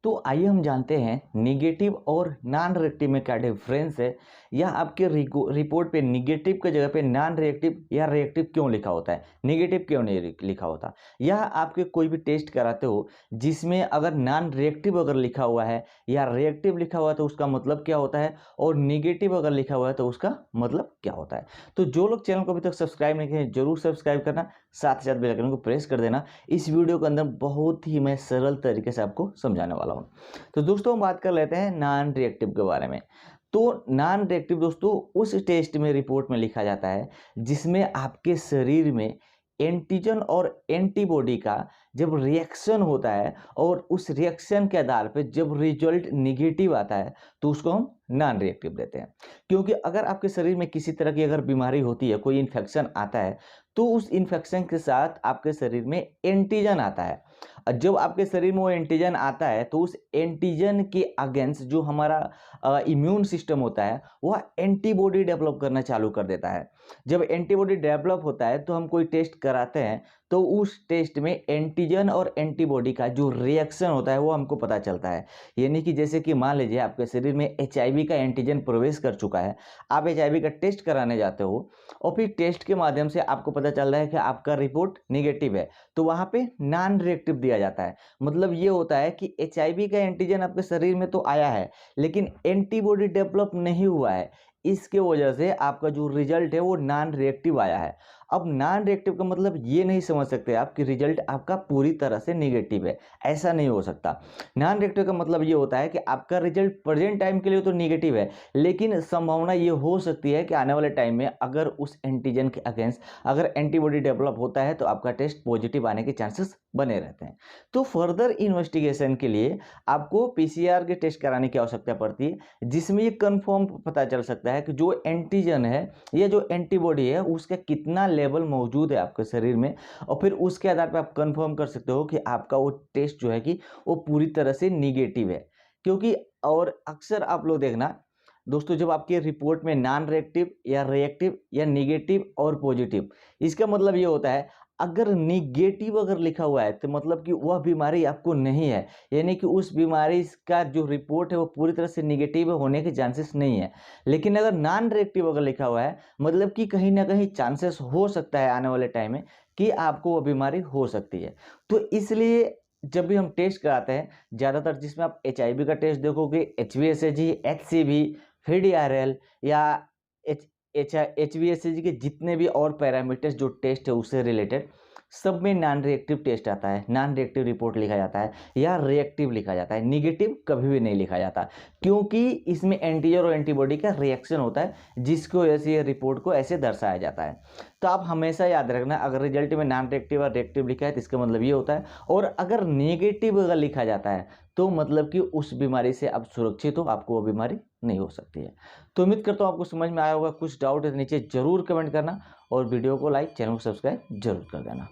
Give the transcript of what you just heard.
तो आइए हम जानते हैं निगेटिव और नॉन रिएक्टिव में क्या डिफरेंस है, या आपके रिपोर्ट पे निगेटिव की जगह पे नॉन रिएक्टिव या रिएक्टिव क्यों लिखा होता है, निगेटिव क्यों नहीं लिखा होता। या आपके कोई भी टेस्ट कराते हो जिसमें अगर नॉन रिएक्टिव अगर लिखा हुआ है या रिएक्टिव लिखा हुआ है तो उसका मतलब क्या होता है, और निगेटिव अगर लिखा हुआ है तो उसका मतलब क्या होता है। तो जो लोग चैनल को अभी तक सब्सक्राइब नहीं किए हैं जरूर सब्सक्राइब करना, साथ ही साथ बेल आइकन को प्रेस कर देना। इस वीडियो के अंदर बहुत ही मैं सरल तरीके से आपको समझाने वाला हूं। तो दोस्तों हम बात कर लेते हैं नॉन रिएक्टिव के बारे में। तो नॉन रिएक्टिव दोस्तों उस टेस्ट में रिपोर्ट में लिखा जाता है जिसमें आपके शरीर में एंटीजन और एंटीबॉडी का जब रिएक्शन होता है और उस रिएक्शन के आधार पे जब रिजल्ट निगेटिव आता है तो उसको हम नॉन रिएक्टिव देते हैं। क्योंकि अगर आपके शरीर में किसी तरह की अगर बीमारी होती है, कोई इन्फेक्शन आता है, तो उस इन्फेक्शन के साथ आपके शरीर में एंटीजन आता है। और जब आपके शरीर में वो एंटीजन आता है तो उस एंटीजन के अगेंस्ट जो हमारा इम्यून सिस्टम होता है वह एंटीबॉडी डेवलप करना चालू कर देता है। जब एंटीबॉडी डेवलप होता है तो हम कोई टेस्ट कराते हैं तो उस टेस्ट में एंटीजन और एंटीबॉडी का जो रिएक्शन होता है वो हमको पता चलता है। यानी कि जैसे कि मान लीजिए आपके शरीर में एचआईवी का एंटीजन प्रवेश कर चुका है, आप एचआईवी का टेस्ट कराने जाते हो और फिर टेस्ट के माध्यम से आपको पता चल रहा है कि आपका रिपोर्ट निगेटिव है, तो वहां पे नॉन रिएक्टिव दिया जाता है। मतलब ये होता है कि एचआईवी का एंटीजन आपके शरीर में तो आया है लेकिन एंटीबॉडी डेवलप नहीं हुआ है, इसके वजह से आपका जो रिजल्ट है वो नॉन रिएक्टिव आया है। अब नॉन रिएक्टिव का मतलब ये नहीं समझ सकते आप कि रिजल्ट आपका पूरी तरह से निगेटिव है, ऐसा नहीं हो सकता। नॉन रिएक्टिव का मतलब ये होता है कि आपका रिजल्ट प्रेजेंट टाइम के लिए तो निगेटिव है, लेकिन संभावना ये हो सकती है कि आने वाले टाइम में अगर उस एंटीजन के अगेंस्ट अगर एंटीबॉडी डेवलप होता है तो आपका टेस्ट पॉजिटिव आने के चांसेस बने रहते हैं। तो फर्दर इन्वेस्टिगेशन के लिए आपको पीसीआर के टेस्ट कराने की आवश्यकता पड़ती है, जिसमें ये कंफर्म पता चल सकता है कि जो एंटीजन है या जो एंटीबॉडी है उसका कितना लेवल मौजूद है आपके शरीर में, और फिर उसके आधार पर आप कंफर्म कर सकते हो कि आपका वो टेस्ट जो है कि वो पूरी तरह से निगेटिव है। क्योंकि और अक्सर आप लोग देखना दोस्तों, जब आपकी रिपोर्ट में नॉन रिएक्टिव या रिएक्टिव या निगेटिव और पॉजिटिव, इसका मतलब ये होता है अगर निगेटिव अगर लिखा हुआ है तो मतलब कि वह बीमारी आपको नहीं है, यानी कि उस बीमारी का जो रिपोर्ट है वो पूरी तरह से निगेटिव होने के चांसेस नहीं है। लेकिन अगर नॉन रिएक्टिव अगर लिखा हुआ है मतलब कि कहीं ना कहीं चांसेस हो सकता है आने वाले टाइम में कि आपको वह बीमारी हो सकती है। तो इसलिए जब भी हम टेस्ट कराते हैं ज़्यादातर जिसमें आप एचआईवी का टेस्ट देखोगे, एचवीएसएजी, एचसीवी, VDRL या HbA1c के जितने भी और पैरामीटर्स जो टेस्ट है उससे रिलेटेड सब में नॉन रिएक्टिव टेस्ट आता है, नॉन रिएक्टिव रिपोर्ट लिखा जाता है या रिएक्टिव लिखा जाता है, निगेटिव कभी भी नहीं लिखा जाता। क्योंकि इसमें एंटीजन और एंटीबॉडी का रिएक्शन होता है जिसकी वजह से ये रिपोर्ट को ऐसे दर्शाया जाता है। तो आप हमेशा याद रखना अगर रिजल्ट में नॉन रिएक्टिव और रिएक्टिव लिखा है तो इसका मतलब ये होता है, और अगर नेगेटिव अगर लिखा जाता है तो मतलब कि उस बीमारी से आप सुरक्षित हो, आपको वो बीमारी नहीं हो सकती है। तो उम्मीद करता हूँ आपको समझ में आया होगा। कुछ डाउट है तो नीचे जरूर कमेंट करना और वीडियो को लाइक, चैनल को सब्सक्राइब जरूर कर देना।